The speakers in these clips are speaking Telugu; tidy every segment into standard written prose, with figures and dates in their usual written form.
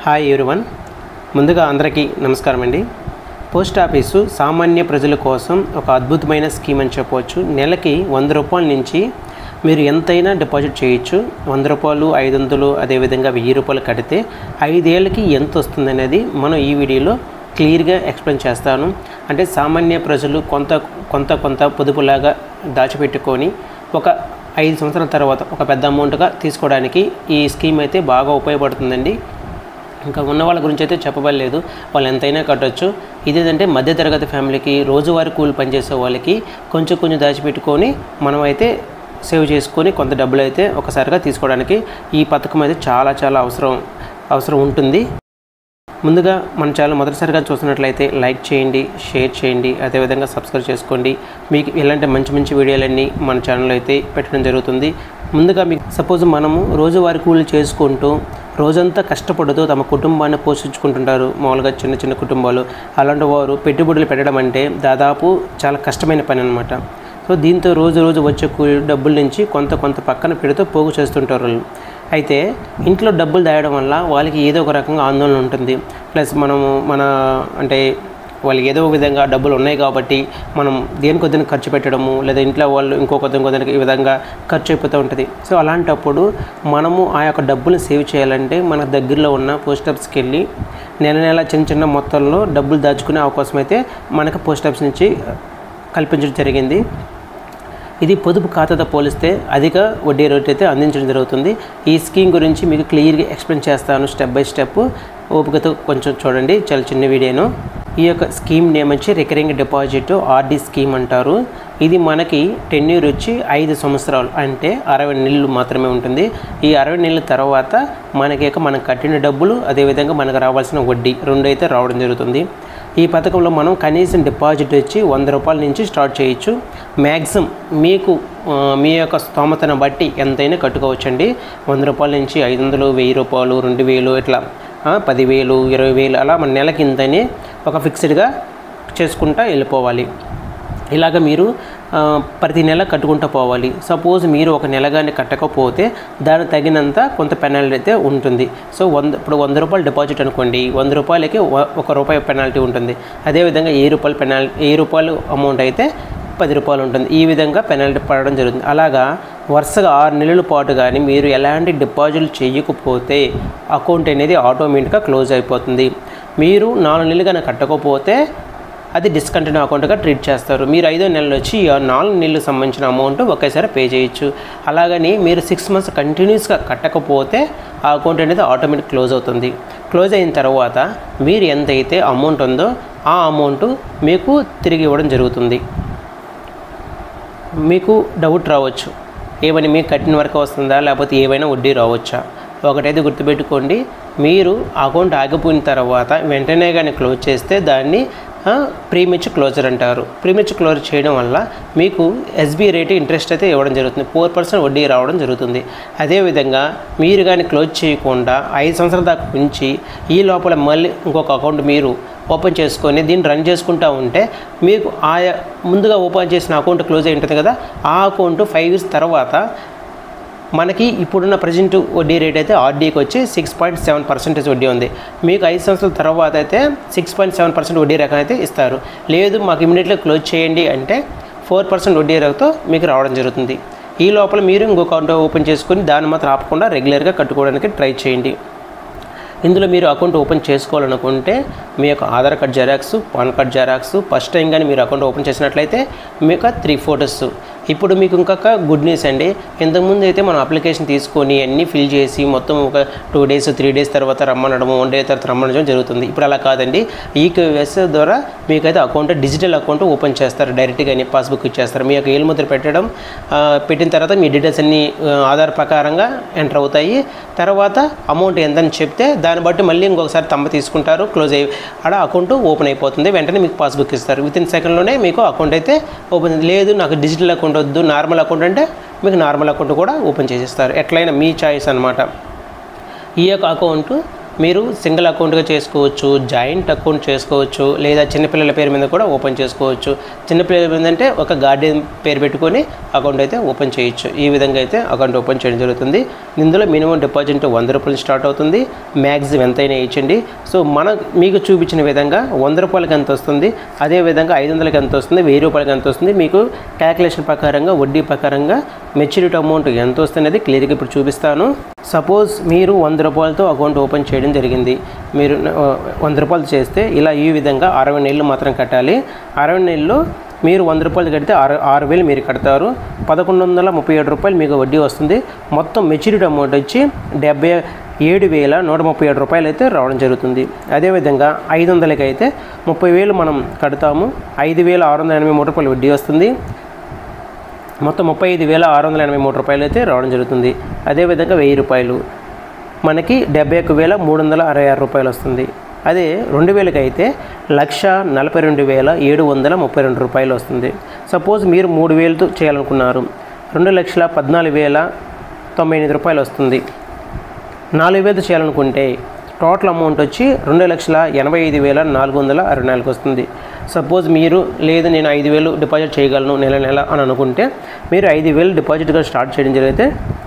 హాయ్ ఎవ్రీవన్, ముందుగా అందరికీ నమస్కారం అండి. పోస్ట్ ఆఫీసు సామాన్య ప్రజల కోసం ఒక అద్భుతమైన స్కీమ్ అని చెప్పవచ్చు. నెలకి 100 రూపాయల నుంచి మీరు ఎంతైనా డిపాజిట్ చేయొచ్చు. 100 రూపాయలు, 500, అదేవిధంగా 1000 రూపాయలు కడితే 5 ఏళ్ళకి ఎంత వస్తుంది అనేది మనం ఈ వీడియోలో క్లియర్గా ఎక్స్ప్లెయిన్ చేస్తాను. అంటే సామాన్య ప్రజలు కొంత పొదుపులాగా దాచిపెట్టుకొని ఒక 5 సంవత్సరాల తర్వాత ఒక పెద్ద అమౌంట్గా తీసుకోవడానికి ఈ స్కీమ్ అయితే బాగా ఉపయోగపడుతుందండి. ఇంకా ఉన్న వాళ్ళ గురించి అయితే చెప్పబడలేదు, వాళ్ళు ఎంతైనా కట్టొచ్చు. ఇదేంటంటే మధ్యతరగతి ఫ్యామిలీకి, రోజువారీ కూలి పనిచేసే వాళ్ళకి కొంచెం దాచిపెట్టుకొని మనం అయితే సేవ్ చేసుకొని కొంత డబ్బులు అయితే ఒకసారిగా తీసుకోవడానికి ఈ పథకం అయితే చాలా అవసరం ఉంటుంది. ముందుగా మన ఛానల్ మొదటిసారిగా చూసినట్లయితే లైక్ చేయండి, షేర్ చేయండి, అదేవిధంగా సబ్స్క్రైబ్ చేసుకోండి. మీకు ఇలాంటి మంచి వీడియోలన్నీ మన ఛానల్లో అయితే పెట్టడం జరుగుతుంది. ముందుగా మీకు సపోజ్ మనము రోజువారీ కూలీలు చేసుకుంటూ రోజంతా కష్టపడుతూ తమ కుటుంబాన్ని పోషించుకుంటుంటారు. మామూలుగా చిన్న కుటుంబాలు, అలాంటి వారు పెట్టుబడులు పెట్టడం అంటే దాదాపు చాలా కష్టమైన పని అనమాట. సో దీంతో రోజు వచ్చే డబ్బుల నుంచి కొంత పక్కన పెడుతూ పోగు చేస్తుంటారు వాళ్ళు. అయితే ఇంట్లో డబ్బులు దాయడం వల్ల వాళ్ళకి ఏదో ఒక రకంగా ఆందోళన ఉంటుంది. ప్లస్ అంటే వాళ్ళకి ఏదో ఒక విధంగా డబ్బులు ఉన్నాయి కాబట్టి మనం దేనికొద్దని ఖర్చు పెట్టడము, లేదా ఇంట్లో వాళ్ళు ఇంకొకరికి ఈ విధంగా ఖర్చు అయిపోతూ ఉంటుంది. సో అలాంటప్పుడు మనము ఆ యొక్క డబ్బులు సేవ్ చేయాలంటే మన దగ్గరలో ఉన్న పోస్ట్ ఆఫీస్కి వెళ్ళి నెల చిన్న మొత్తంలో డబ్బులు దాచుకునే అవకాశం అయితే మనకు పోస్ట్ ఆఫీస్ నుంచి కల్పించడం జరిగింది. ఇది పొదుపు ఖాతాతో పోలిస్తే అధిక వడ్డీ రేటు అయితే అందించడం జరుగుతుంది. ఈ స్కీమ్ గురించి మీకు క్లియర్గా ఎక్స్ప్లెయిన్ చేస్తాను, స్టెప్ బై స్టెప్. ఓపికతో కొంచెం చూడండి, చాలా చిన్న వీడియోను. ఈ యొక్క స్కీమ్ నేమ్ వచ్చి రికరింగ్ డిపాజిట్ ఆర్డీ స్కీమ్ అంటారు. ఇది మనకి టెన్యూర్ వచ్చి 5 సంవత్సరాలు, అంటే 60 నెలలు మాత్రమే ఉంటుంది. ఈ 60 నెలల తర్వాత మనం కట్టిన డబ్బులు, అదేవిధంగా మనకు రావాల్సిన వడ్డీ రెండు అయితే రావడం జరుగుతుంది. ఈ పథకంలో మనం కనీసం డిపాజిట్ వచ్చి 100 రూపాయల నుంచి స్టార్ట్ చేయొచ్చు. మ్యాక్సిమం మీ యొక్క స్తోమతను బట్టి ఎంతైనా కట్టుకోవచ్చండి. 100 రూపాయల నుంచి 500, 1000 రూపాయలు, 2000, ఇట్లా 10,000, 20,000 అలా మన నెలకి ఇంతని ఒక ఫిక్స్డ్గా చేసుకుంటూ వెళ్ళిపోవాలి. ఇలాగ మీరు ప్రతి నెల కట్టుకుంటూ పోవాలి. సపోజ్ మీరు ఒక నెలగానే కట్టకపోతే దానికి తగినంత కొంత పెనాల్టీ అయితే ఉంటుంది. సో ఇప్పుడు 100 రూపాయలు డిపాజిట్ అనుకోండి, 100 రూపాయలకి ₹1 పెనాల్టీ ఉంటుంది. అదేవిధంగా 1000 రూపాయలు అమౌంట్ అయితే 10 రూపాయలు ఉంటుంది. ఈ విధంగా పెనాల్టీ పడడం జరుగుతుంది. అలాగా వరుసగా 6 నెలల పాటు కానీ మీరు ఎలాంటి డిపాజిట్లు చేయకపోతే అకౌంట్ అనేది ఆటోమేటిక్గా క్లోజ్ అయిపోతుంది. మీరు 4 నెలలు కానీ కట్టకపోతే అది డిస్కంటిన్యూ అకౌంట్గా ట్రీట్ చేస్తారు. మీరు 5వ నెలలో వచ్చి 4 నెలలకు సంబంధించిన అమౌంట్ ఒకేసారి పే చేయొచ్చు. అలాగని మీరు 6 మంత్స్ కంటిన్యూస్గా కట్టకపోతే ఆ అకౌంట్ అనేది ఆటోమేటిక్ క్లోజ్ అవుతుంది. క్లోజ్ అయిన తర్వాత మీరు ఎంతైతే అమౌంట్ ఉందో ఆ అమౌంట్ మీకు తిరిగి ఇవ్వడం జరుగుతుంది. మీకు డౌట్ రావచ్చు, ఏమని మీకు కట్టిన వరకు వస్తుందా, లేకపోతే ఏమైనా వడ్డీ రావచ్చా? ఒకటైతే గుర్తుపెట్టుకోండి, మీరు అకౌంట్ ఆగిపోయిన తర్వాత వెంటనే కానీ క్లోజ్ చేస్తే దాన్ని ప్రీమెచ్యూర్ క్లోజర్ అంటారు. ప్రీమెచ్యూర్ క్లోజర్ చేయడం వల్ల మీకు ఎస్బీఐ రేటు ఇంట్రెస్ట్ అయితే ఇవ్వడం జరుగుతుంది. 4% వడ్డీ రావడం జరుగుతుంది. అదేవిధంగా మీరు కానీ క్లోజ్ చేయకుండా 5 సంవత్సరాల దాకా ఉంచి ఈ లోపల మళ్ళీ ఇంకొక అకౌంట్ మీరు ఓపెన్ చేసుకొని దీన్ని రన్ చేసుకుంటూ ఉంటే మీకు ముందుగా ఓపెన్ చేసిన అకౌంట్ క్లోజ్ అయి ఉంటుంది కదా, ఆ అకౌంట్ 5 years తర్వాత మనకి ఇప్పుడున్న ప్రజెంట్ వడ్డీ రేట్ అయితే ఆర్డీకి వచ్చి 6.7% వడ్డీ ఉంది. మీకు 5 సంవత్సరాల తర్వాత అయితే 6.7% వడ్డీ రకం అయితే ఇస్తారు. లేదు మాకు ఇమీడియట్గా క్లోజ్ చేయండి అంటే 4% వడ్డీ రేటుతో మీకు రావడం జరుగుతుంది. ఈ లోపల మీరు ఇంకొక అకౌంట్ ఓపెన్ చేసుకొని దాన్ని మాత్రం ఆపకుండా రెగ్యులర్గా కట్టుకోవడానికి ట్రై చేయండి. ఇందులో మీరు అకౌంట్ ఓపెన్ చేసుకోవాలనుకుంటే మీ యొక్క Aadhaar card xerox, pan card xerox, first time కానీ మీరు అకౌంట్ ఓపెన్ చేసినట్లయితే మీకు 3 ఫొటోస్. ఇప్పుడు మీకు ఇంకొక గుడ్ న్యూస్ అండి. ఇంతకుముందు అయితే మనం అప్లికేషన్ తీసుకొని అన్నీ ఫిల్ చేసి మొత్తం ఒక 2 days 3 days తర్వాత రమ్మనడము, 1 day తర్వాత రమ్మనడం జరుగుతుంది. ఇప్పుడు అలా కాదండి. ఈకేవైసీ ద్వారా మీకైతే అకౌంట్ డిజిటల్ అకౌంట్ ఓపెన్ చేస్తారు. డైరెక్ట్గానే పాస్బుక్ ఇచ్చేస్తారు. మీ యొక్క ఏలుముద్ర పెట్టిన తర్వాత మీ డీటెయిల్స్ అన్నీ ఆధార్ ప్రకారంగా ఎంటర్ అవుతాయి. తర్వాత అమౌంట్ ఎంతని చెప్తే దాన్ని బట్టి మళ్ళీ ఇంకొకసారి తమ్మ తీసుకుంటారు. క్లోజ్ అయ్యి అక్కడ అకౌంట్ ఓపెన్ అయిపోతుంది. వెంటనే మీకు పాస్బుక్ ఇస్తారు. వితిన్ సెకండ్లోనే మీకు అకౌంట్ అయితే ఓపెన్. లేదు నాకు డిజిటల్ అకౌంట్ వద్దు, నార్మల్ అకౌంట్ అంటే మీకు నార్మల్ అకౌంట్ కూడా ఓపెన్ చేసేస్తారు. ఎట్లయినా మీ చాయిస్ అనమాట. ఈ యొక్క అకౌంట్ మీరు సింగిల్ అకౌంట్గా చేసుకోవచ్చు, జాయింట్ అకౌంట్ చేసుకోవచ్చు, లేదా చిన్నపిల్లల పేరు మీద కూడా ఓపెన్ చేసుకోవచ్చు. చిన్నపిల్లల మీద అంటే ఒక గార్డియన్ పేరు పెట్టుకొని అకౌంట్ అయితే ఓపెన్ చేయొచ్చు. ఈ విధంగా అయితే అకౌంట్ ఓపెన్ చేయడం జరుగుతుంది. ఇందులో మినిమం డిపాజిట్ 100 రూపాయలు స్టార్ట్ అవుతుంది. మ్యాక్సిమం ఎంతైనా ఇచ్చండి. సో మీకు చూపించిన విధంగా 100 రూపాయలకి ఎంత వస్తుంది, అదేవిధంగా 500కి ఎంత వస్తుంది, 1000 రూపాయలకి ఎంత వస్తుంది, మీకు క్యాలిక్యులేషన్ ప్రకారంగా వడ్డీ ప్రకారంగా మెచ్యూరిటీ అమౌంట్ ఎంత వస్తుంది అనేది క్లియర్గా ఇప్పుడు చూపిస్తాను. సపోజ్ మీరు 100 రూపాయలతో అకౌంట్ ఓపెన్ చేయడం జరిగింది. మీరు 100 రూపాయలు చేస్తే ఇలా ఈ విధంగా 60 నెలలు మాత్రం కట్టాలి. 60 నెలలు మీరు 100 రూపాయలు కడితే 6,000 మీరు కడతారు. 1,137 రూపాయలు మీకు వడ్డీ వస్తుంది. మొత్తం మెచ్యూరిటీ అమౌంట్ వచ్చి 77,137 రూపాయలు అయితే రావడం జరుగుతుంది. అదేవిధంగా 500కి అయితే 30,000 మనం కడతాము. 5,683 రూపాయలు వడ్డీ వస్తుంది. మొత్తం 35,683 రూపాయలు అయితే రావడం జరుగుతుంది. అదేవిధంగా 1000 రూపాయలు మనకి 71,366 రూపాయలు వస్తుంది. అదే 2000కి అయితే 1,42,732 రూపాయలు వస్తుంది. సపోజ్ మీరు 3,000తో చేయాలనుకున్నారు, 2,14,098 రూపాయలు వస్తుంది. 4,000తో చేయాలనుకుంటే టోటల్ అమౌంట్ వచ్చి 2,85,464 వస్తుంది. సపోజ్ మీరు లేదు నేను 5,000 డిపాజిట్ చేయగలను నెల అని అనుకుంటే మీరు 5,000 డిపాజిట్గా స్టార్ట్ చేయడం జరిగితే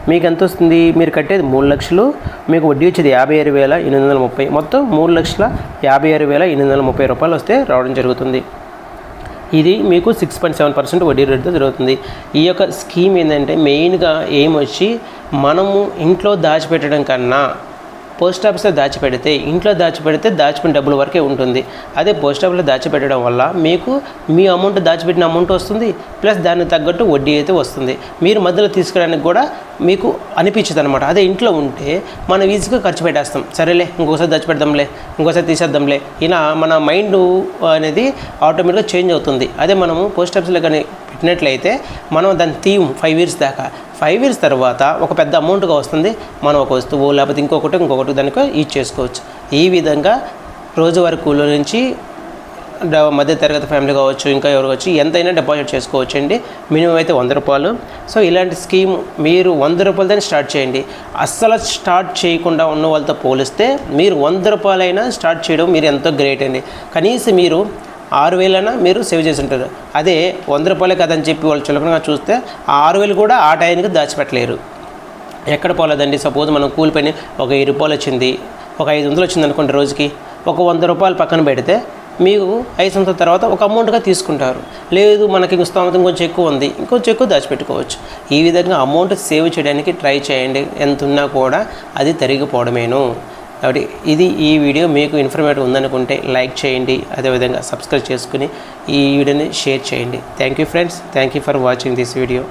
మీకు ఎంత వస్తుంది, మీరు కట్టేది 3 లక్షలు, మీకు వడ్డీ వచ్చేది 56,830, మొత్తం 3,56,830 రూపాయలు వస్తే రావడం జరుగుతుంది. ఇది మీకు 6.7% వడ్డీ రేటుతో జరుగుతుంది. ఈ యొక్క స్కీమ్ ఏంటంటే మెయిన్గా ఏం వచ్చి మనము ఇంట్లో దాచిపెట్టడం కన్నా పోస్ట్ ఆఫీస్లో దాచిపెడితే, ఇంట్లో దాచిపెడితే దాచిపెట్టిన డబ్బుల వరకే ఉంటుంది. అదే పోస్ట్ ఆఫీస్లో దాచిపెట్టడం వల్ల మీకు మీ అమౌంట్ దాచిపెట్టిన అమౌంట్ వస్తుంది, ప్లస్ దానికి తగ్గట్టు వడ్డీ అయితే వస్తుంది. మీరు మధ్యలో తీసుకోవడానికి కూడా మీకు అనిపించదు అనమాట. అదే ఇంట్లో ఉంటే మనం ఈజీగా ఖర్చు పెట్టేస్తాం. సరేలే ఇంకోసారి దాచిపెడదాంలే, ఇంకోసారి తీసేద్దాంలే, ఇలా మన మైండ్ అనేది ఆటోమేటిక్గా చేంజ్ అవుతుంది. అదే మనము పోస్ట్ ఆఫీస్లో కానీ పెట్టినట్లయితే మనం దాన్ని తీయం 5 ఇయర్స్ దాకా. 5 ఇయర్స్ తర్వాత ఒక పెద్ద అమౌంట్గా వస్తుంది. మనం ఒక వస్తువు లేకపోతే ఇంకొకటి దానికి యూజ్ చేసుకోవచ్చు. ఈ విధంగా రోజువారీ కూలీల నుంచి మధ్య తరగతి ఫ్యామిలీ కావచ్చు, ఇంకా ఎవరు కావచ్చు, ఎంతైనా డిపాజిట్ చేసుకోవచ్చు అండి. మినిమం అయితే 100 రూపాయలు. సో ఇలాంటి స్కీమ్ మీరు 100 రూపాయలతో స్టార్ట్ చేయండి. అస్సలు స్టార్ట్ చేయకుండా ఉన్న వాళ్ళతో పోలిస్తే మీరు 100 రూపాయలైనా స్టార్ట్ చేయడం మీరు ఎంతో గ్రేట్ అండి. కనీసం మీరు 6,000 మీరు సేవ్ చేసి ఉంటారు. అదే 100 రూపాయలే కదని చెప్పి వాళ్ళు చులకనగా చూస్తే ఆ 6,000 కూడా ఆ టైంకి దాచిపెట్టలేరు. ఎక్కడ పోలేదండి. సపోజ్ మనం కూలి పని ఒక 1000 రూపాయలు వచ్చింది, ఒక 500 వచ్చింది అనుకోండి రోజుకి, ఒక 100 రూపాయలు పక్కన పెడితే మీకు 5 సంవత్సరాల తర్వాత ఒక అమౌంట్గా తీసుకుంటారు. లేదు మనకి స్తోమతం కొంచెం ఎక్కువ ఉంది, ఇంకొంచెం ఎక్కువ దాచిపెట్టుకోవచ్చు. ఈ విధంగా అమౌంట్ సేవ్ చేయడానికి ట్రై చేయండి. ఎంత ఉన్నా కూడా అది తరిగిపోవడమేను. కాబట్టి ఈ వీడియో మీకు ఇన్ఫర్మేటివ్ ఉందనుకుంటే లైక్ చేయండి, అదేవిధంగా సబ్స్క్రైబ్ చేసుకుని ఈ వీడియోని షేర్ చేయండి. Thank you friends, thank you for watching this video.